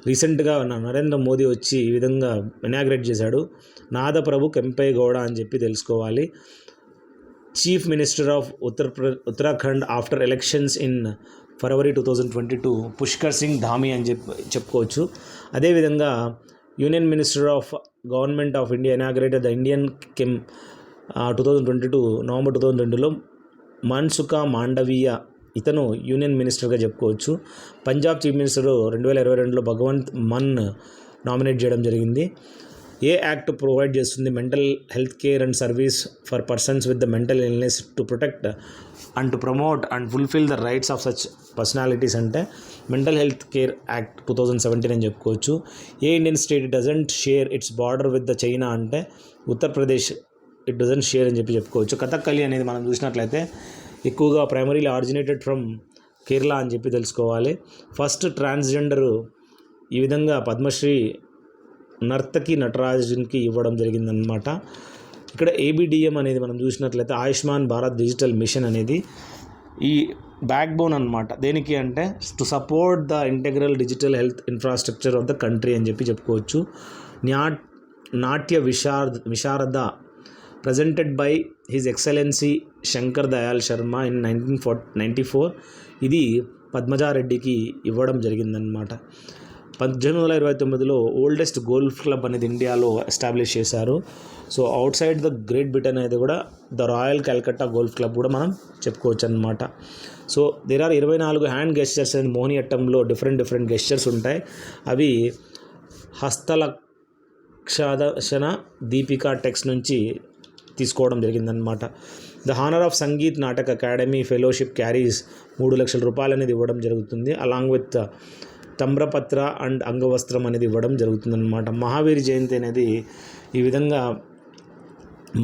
రీసెంట్గా నరేంద్ర మోదీ వచ్చి ఈ విధంగా ఇనాగ్రేట్ చేశాడు. నాదప్రభు కెంపేగౌడ అని తెలుసుకోవాలి. Chief minister of Uttarakhand after elections in February 2022 Pushkar Singh Dhami అని చెప్పుకోవచ్చు. అదేవిధంగా union minister of government of India inaugurated the Indian Chem 2022 November 2022లో మన్సుఖ మాండవీయ ఇతను యూనియన్ మినిస్టర్గా చెప్పుకోవచ్చు. పంజాబ్ చీఫ్ మినిస్టర్ 2022లో భగవంత్ మన్ నామినేట్ చేయడం జరిగింది. ఏ యాక్ట్ ప్రొవైడ్ చేస్తుంది mental health care and service for persons with the mental illness to protect and to promote and fulfil the rights of such personalities అంటే మెంటల్ హెల్త్ కేర్ యాక్ట్ 2017 అని చెప్పుకోవచ్చు. ఏ Indian state doesn't share its border with the China అంటే Uttar Pradesh it doesn't share అని చెప్పుకోవచ్చు. కథక్కలి అనేది మనం చూసినట్లయితే ఎక్కువగా ప్రైమరీలీ ఆరిజినేటెడ్ ఫ్రమ్ కేరళ అని చెప్పి తెలుసుకోవాలి. ఫస్ట్ ట్రాన్స్జెండర్ ఈ విధంగా పద్మశ్రీ నర్తకి నటరాజన్కి ఇవ్వడం జరిగిందనమాట. ఇక్కడ ఏబిడిఎం అనేది మనం చూసినట్లయితే ఆయుష్మాన్ భారత్ డిజిటల్ మిషన్ అనేది ఈ బ్యాక్ బోన్ అనమాట. దేనికి అంటే to support the integral digital health infrastructure of the country అని చెప్పుకోవచ్చు. నాట్య విశారద presented by His Excellency Shankar Dayal Sharma in 1994 ఇది పద్మజారెడ్డికి ఇవ్వడం జరిగిందనమాట. 1829లో ఓల్డెస్ట్ గోల్ఫ్ క్లబ్ అనేది ఇండియాలో ఎస్టాబ్లిష్ చేశారు. So outside the Great Britain అనేది కూడా the Royal Calcutta Golf Club కూడా మనం చెప్పుకోవచ్చు అనమాట. So there are 24 hand gestures and మోహినియట్టంలో డిఫరెంట్ గెస్చర్స్ ఉంటాయి. అవి హస్తలక్షణ దీపికా టెక్స్ట్ నుంచి తీసుకోవడం జరిగిందనమాట. The honour of Sangeet Natak Academy fellowship carries 3 లక్షల రూపాయలు అనేది ఇవ్వడం జరుగుతుంది. Along with Tamrapatra and Angavastram అనేది ఇవ్వడం జరుగుతుందన్నమాట. మహావీర్ జయంతి అనేది ఈ విధంగా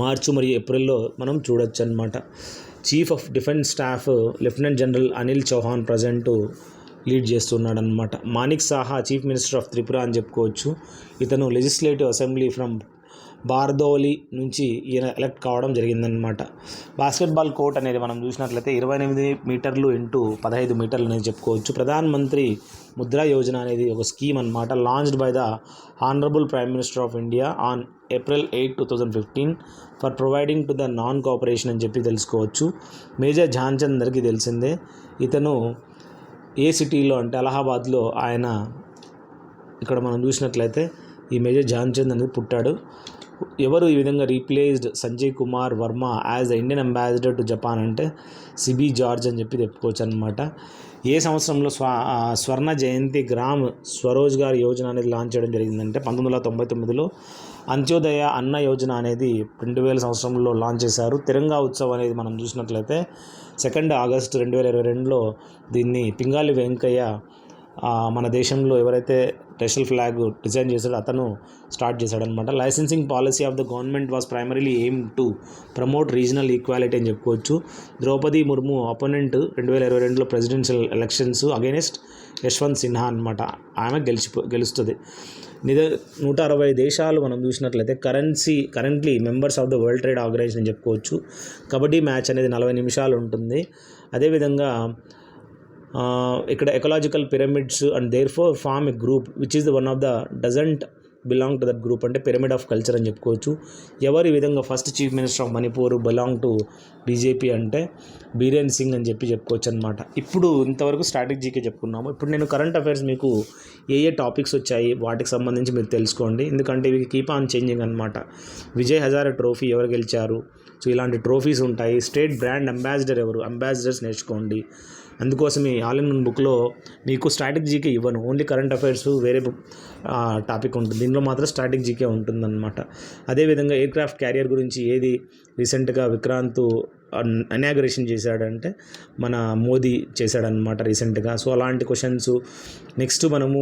మార్చి మరియు ఏప్రిల్లో మనం చూడొచ్చు అనమాట. Chief of defence staff lieutenant general Anil Chauhan present lead చేస్తున్నాడు అనమాట. Manik Saha chief minister of Tripura అని చెప్పుకోవచ్చు. ఇతను లెజిస్లేటివ్ అసెంబ్లీ ఫ్రమ్ బార్దోలి నుంచి ఈయన ఎలక్ట్ కావడం జరిగిందనమాట. బాస్కెట్బాల్ కోర్ట్ అనేది మనం చూసినట్లయితే 28 మీటర్లు ఇంటూ 15 మీటర్లు అనేది చెప్పుకోవచ్చు. ప్రధాన్ మంత్రి ముద్రా యోజన అనేది ఒక స్కీమ్ అనమాట. Launched by the honourable prime minister of India on April 8, 2015 for providing to the non cooperation అని చెప్పి తెలుసుకోవచ్చు. మేజర్ ధ్యాన్చంద్ అందరికీ తెలిసిందే. ఇతను ఏ సిటీలో అంటే అలహాబాద్లో ఆయన ఇక్కడ మనం చూసినట్లయితే ఈ మేజర్ ధ్యాన్చంద్ అనేది పుట్టాడు. ఎవరు ఈ విధంగా replaced Sanjay Kumar Varma as the Indian ambassador to Japan అంటే సిబి జార్జ్ అని చెప్పి చెప్పుకోవచ్చు అనమాట. ఏ సంవత్సరంలో స్వర్ణ జయంతి గ్రామ్ స్వరోజ్గార్ యోజన అనేది లాంచ్ చేయడం జరిగిందంటే 1999లో. అంత్యోదయ అన్న యోజన అనేది 2000 సంవత్సరంలో లాంచ్ చేశారు. తిరంగా ఉత్సవ్ అనేది మనం చూసినట్లయితే 2 ఆగస్టు 2022లో దీన్ని పింగాలి వెంకయ్య మన దేశంలో ఎవరైతే నేషనల్ ఫ్లాగ్ డిజైన్ చేశాడో అతను స్టార్ట్ చేశాడనమాట. Licensing policy of the government was primarily aim to promote regional equality అని చెప్పుకోవచ్చు. ద్రౌపది ముర్ము అపోనెంట్ 2022లో presidential elections against Yashwant Sinha అనమాట. ఆమె గెలుస్తుంది. 160 దేశాలు మనం చూసినట్లయితే currently members of the World Trade Organization అని చెప్పుకోవచ్చు. కబడ్డీ మ్యాచ్ అనేది 40 నిమిషాలు ఉంటుంది. అదేవిధంగా ఇక్కడ ecological pyramids and therefore form a group which is the one of the doesn't belong to that group అంటే పిరమిడ్ ఆఫ్ కల్చర్ అని చెప్పుకోవచ్చు. ఎవరు ఈ విధంగా first chief minister of Manipur belong to BJP అంటే బీరేన్ సింగ్ అని చెప్పుకోవచ్చు అనమాట. ఇప్పుడు ఇంతవరకు స్ట్రాటజీకే చెప్పుకున్నాము. ఇప్పుడు నేను కరెంట్ అఫైర్స్ మీకు ఏ టాపిక్స్ వచ్చాయి వాటికి సంబంధించి మీరు తెలుసుకోండి. ఎందుకంటే ఇవి కీప్ ఆన్ చేంజింగ్ అనమాట. విజయ్ హజారే ట్రోఫీ ఎవరు గెలిచారు, సో ఇలాంటి ట్రోఫీస్ ఉంటాయి. స్టేట్ బ్రాండ్ అంబాసిడర్ ఎవరు, అంబాసిడర్స్ నేర్చుకోండి. అందుకోసమే ఆల్ ఇన్ వన్ బుక్లో మీకు స్ట్రాటజీకే ఇవ్వను, ఓన్లీ కరెంట్ అఫైర్స్ వేరే టాపిక్ ఉంటుంది. దీనిలో మాత్రం స్ట్రాటజీకే ఉంటుందన్నమాట. అదేవిధంగా ఎయిర్ క్రాఫ్ట్ క్యారియర్ గురించి ఏది రీసెంట్గా విక్రాంత్ ఇనాగరేషన్ చేశాడంటే మన మోదీ చేశాడనమాట రీసెంట్గా. సో అలాంటి క్వశ్చన్స్. నెక్స్ట్ మనము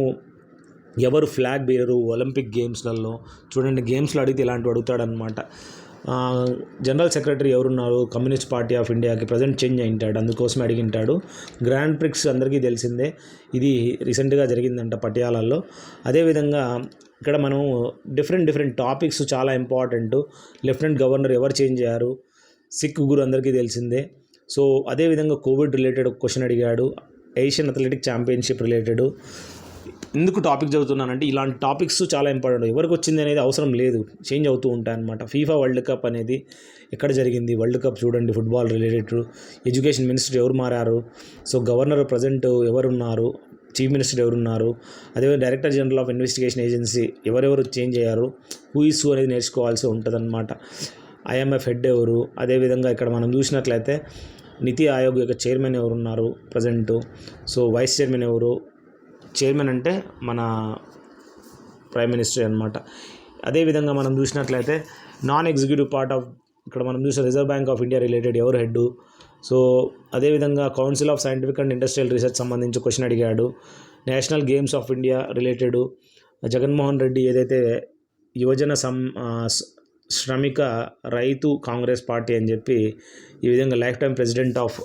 ఎవరు ఫ్లాగ్ బేరరు ఒలింపిక్ గేమ్స్లలో చూడండి, గేమ్స్లో అడిగితే ఇలాంటివి అడుగుతాడనమాట. జనరల్ సెక్రటరీ ఎవరున్నారు కమ్యూనిస్ట్ పార్టీ ఆఫ్ ఇండియాకి ప్రజెంట్ చేంజ్ అయింటాడు, అందుకోసం అడిగింటాడు. గ్రాండ్ ప్రిక్స్ అందరికీ తెలిసిందే, ఇది రీసెంట్గా జరిగిందంట పటియాలాలో. అదేవిధంగా ఇక్కడ మనం డిఫరెంట్ టాపిక్స్ చాలా ఇంపార్టెంట్. లెఫ్టినెంట్ గవర్నర్ ఎవరు చేంజ్ అయ్యారు, సిక్ గురు అందరికీ తెలిసిందే. సో అదేవిధంగా కోవిడ్ రిలేటెడ్ క్వశ్చన్ అడిగాడు, ఏషియన్ అథ్లెటిక్ ఛాంపియన్షిప్ రిలేటెడ్. ఎందుకు టాపిక్ చదువుతున్నానంటే ఇలాంటి టాపిక్స్ చాలా ఇంపార్టెంట్. ఎవరికి వచ్చింది అనేది అవసరం లేదు, చేంజ్ అవుతూ ఉంటాయి అన్నమాట. ఫీఫా వరల్డ్ కప్ అనేది ఎక్కడ జరిగింది, వరల్డ్ కప్ చూడండి, ఫుట్బాల్ రిలేటెడ్. ఎడ్యుకేషన్ మినిస్టర్ ఎవరు మారారు, సో గవర్నర్ ప్రజెంట్ ఎవరున్నారు, చీఫ్ మినిస్టర్ ఎవరున్నారు, అదేవిధంగా director general of investigation agency ఎవరెవరు చేంజ్ అయ్యారు, హూ ఇస్ హూ అనేది నేర్చుకోవాల్సి ఉంటుందన్నమాట. IMF హెడ్ ఎవరు, అదేవిధంగా ఇక్కడ మనం చూసినట్లయితే నీతి ఆయోగ్ యొక్క చైర్మన్ ఎవరున్నారు ప్రజెంటు, సో వైస్ చైర్మన్ ఎవరు, చైర్మన్ అంటే మన ప్రైమ్ మినిస్టర్ అనమాట. అదేవిధంగా మనం చూసినట్లయితే నాన్ ఎగ్జిక్యూటివ్ పార్ట్ ఆఫ్ ఇక్కడ మనం చూసిన reserve bank of India related ఎవరు హెడ్, సో అదేవిధంగా council of scientific and industrial research సంబంధించి క్వశ్చన్ అడిగాడు. National games of India related Jaganmohan Reddy ఏదైతే యువజన శ్రమిక రైతు కాంగ్రెస్ పార్టీ అని చెప్పి ఈ విధంగా లైఫ్ టైం ప్రెసిడెంట్ ఆఫ్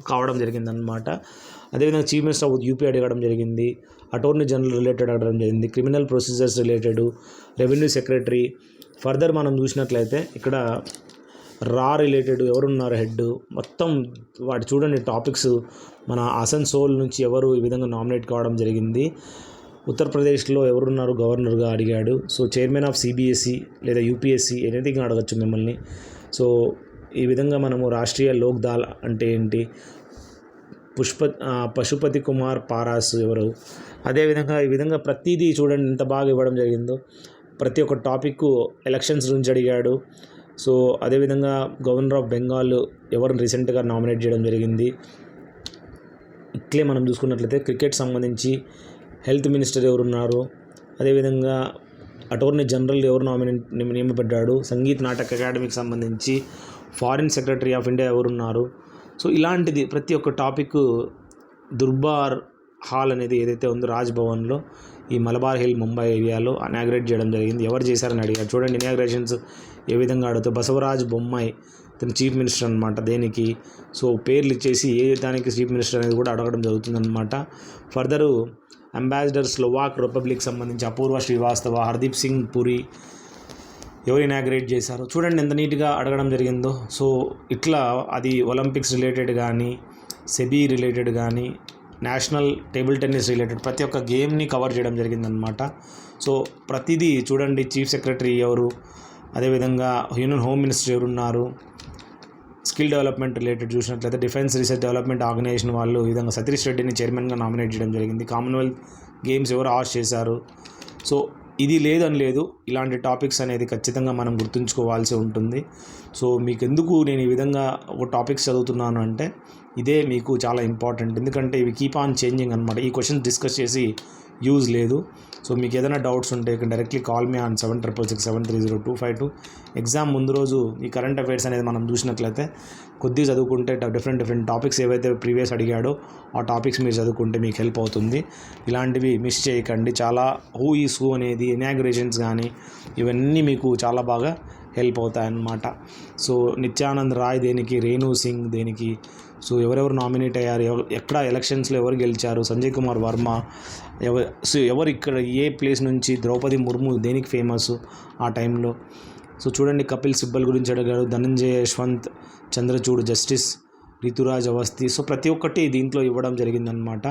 కావడం జరిగిందనమాట. అదేవిధంగా చీఫ్ మినిస్టర్ ఆఫ్ యూపీ అడగడం జరిగింది, అటార్నీ జనరల్ రిలేటెడ్ అడగడం జరిగింది, criminal procedures related, revenue secretary. Further మనం చూసినట్లయితే ఇక్కడ రా రిలేటెడ్ ఎవరున్నారు హెడ్, మొత్తం వాటి చూడండి టాపిక్స్. మన ఆసన్సోల్ నుంచి ఎవరు ఈ విధంగా నామినేట్ కావడం జరిగింది, ఉత్తరప్రదేశ్లో ఎవరున్నారు గవర్నర్గా అడిగాడు. సో చైర్మన్ ఆఫ్ సిబిఎస్ఈ లేదా యూపీఎస్సీ ఎనీథింగ్ అడగచ్చు మిమ్మల్ని. సో ఈ విధంగా మనము రాష్ట్రీయ లోక్ దాల్ అంటే ఏంటి, పశుపతి కుమార్ పారాస్ ఎవరు. అదేవిధంగా ఈ విధంగా ప్రతిదీ చూడండి ఎంత బాగా ఇవ్వడం జరిగిందో. ప్రతి ఒక్క టాపిక్ ఎలక్షన్స్ గురించి అడిగాడు. సో అదేవిధంగా గవర్నర్ ఆఫ్ బెంగాల్ ఎవరిని రీసెంట్గా నామినేట్ చేయడం జరిగింది. ఇట్లే మనం చూసుకున్నట్లయితే క్రికెట్ సంబంధించి హెల్త్ మినిస్టర్ ఎవరున్నారు, అదేవిధంగా అటార్నీ జనరల్ ఎవరు నియమపడ్డాడు, సంగీత్ నాటక్ అకాడమీకి సంబంధించి ఫారిన్ సెక్రటరీ ఆఫ్ ఇండియా ఎవరున్నారు. సో ఇలాంటిది ప్రతి ఒక్క టాపిక్. దుర్బార్ హాల్ అనేది ఏదైతే ఉందో రాజ్భవన్లో ఈ మలబార్ హిల్ ముంబై ఏరియాలో ఇనాగ్రేట్ చేయడం జరిగింది. ఎవరు చేశారని అడిగారు. చూడండి ఇనాగ్రేషన్స్ ఏ విధంగా అడుగుతారు. బసవరాజ్ బొమ్మాయి తను చీఫ్ మినిస్టర్ అనమాట దేనికి. సో పేర్లు ఇచ్చేసి ఏ దానికి చీఫ్ మినిస్టర్ అనేది కూడా అడగడం జరుగుతుందన్నమాట. ఫర్దరు అంబాసిడర్ స్లోవాక్ రిపబ్లిక్ సంబంధించి అపూర్వ శ్రీవాస్తవ, హర్దీప్ సింగ్ పురి ఎవరు ఇనాగ్రేట్ చేశారో చూడండి ఎంత నీట్గా అడగడం జరిగిందో. సో ఇట్లా అది ఒలింపిక్స్ రిలేటెడ్ కానీ, సెబీ రిలేటెడ్ కానీ, నేషనల్ టేబుల్ టెన్నిస్ రిలేటెడ్ ప్రతి ఒక్క గేమ్ని కవర్ చేయడం జరిగిందనమాట. సో ప్రతిదీ చూడండి చీఫ్ సెక్రటరీ ఎవరు, అదేవిధంగా యూనియన్ హోమ్ మినిస్టర్ ఎవరున్నారు, స్కిల్ డెవలప్మెంట్ రిలేటెడ్ చూసినట్లయితే డిఫెన్స్ రీసెర్చ్ డెవలప్మెంట్ ఆర్గనైజేషన్ వాళ్ళు ఈ విధంగా సతీష్ రెడ్డిని చైర్మన్గా నామినేట్ చేయడం జరిగింది. కామన్వెల్త్ గేమ్స్ ఎవరు ఆర్చ్ చేశారు. సో ఇది లేదని లేదు, ఇలాంటి టాపిక్స్ అనేది ఖచ్చితంగా మనం గుర్తుంచుకోవాల్సి ఉంటుంది. సో మీకు ఎందుకు నేను ఈ విధంగా ఒక టాపిక్స్ చదువుతున్నాను అంటే ఇదే మీకు చాలా ఇంపార్టెంట్, ఎందుకంటే ఇవి కీప్ ఆన్ చేంజింగ్ అనమాట. ఈ క్వశ్చన్స్ డిస్కస్ చేసి యూజ్ లేదు. సో మీకు ఏదైనా డౌట్స్ ఉంటే directly call me on 7667302252. Exam ముందు రోజు ఈ కరెంట్ అఫైర్స్ అనేది మనం చూసినట్లయితే కొద్దిగా చదువుకుంటే డిఫరెంట్ టాపిక్స్ ఏవైతే ప్రీవియస్ అడిగాడో ఆ టాపిక్స్ మీరు చదువుకుంటే మీకు హెల్ప్ అవుతుంది. ఇలాంటివి మిస్ చేయకండి. చాలా హూ ఈస్ హూ అనేది ఇనాగ్రేషన్స్ కానీ ఇవన్నీ మీకు చాలా బాగా హెల్ప్ అవుతాయన్నమాట. సో నిత్యానంద్ రాయ్ దేనికి, రేణు సింగ్ దేనికి, సో ఎవరెవరు నామినేట్ అయ్యారు, ఎక్కడ ఎలక్షన్స్లో ఎవరు గెలిచారు, సంజయ్ కుమార్ వర్మ ఎవరు ఇక్కడ ఏ ప్లేస్ నుంచి, ద్రౌపది ముర్ము దేనికి ఫేమస్ ఆ టైంలో. సో చూడండి కపిల్ సిబ్బల్ గురించి అడిగారు, ధనంజయ యశ్వంత్ చంద్రచూడ్ జస్టిస్, రితురాజ్ అవస్థి. సో ప్రతి ఒక్కటి దీంట్లో ఇవ్వడం జరిగిందనమాట.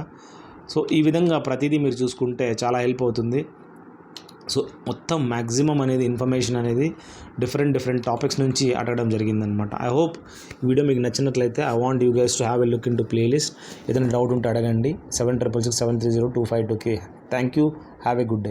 సో ఈ విధంగా ప్రతిదీ మీరు చూసుకుంటే చాలా హెల్ప్ అవుతుంది. సో మొత్తం మ్యాక్సిమం అనేది ఇన్ఫర్మేషన్ అనేది డిఫరెంట్ టాపిక్స్ నుంచి అడగడం జరిగిందనమాట. ఐ హోప్ ఈ వీడియో మీకు నచ్చినట్లయితే I want you guys to have a look in to playlist. ఏదైనా డౌట్ ఉంటే అడగండి. 7667302252. Thank you. Have a good day.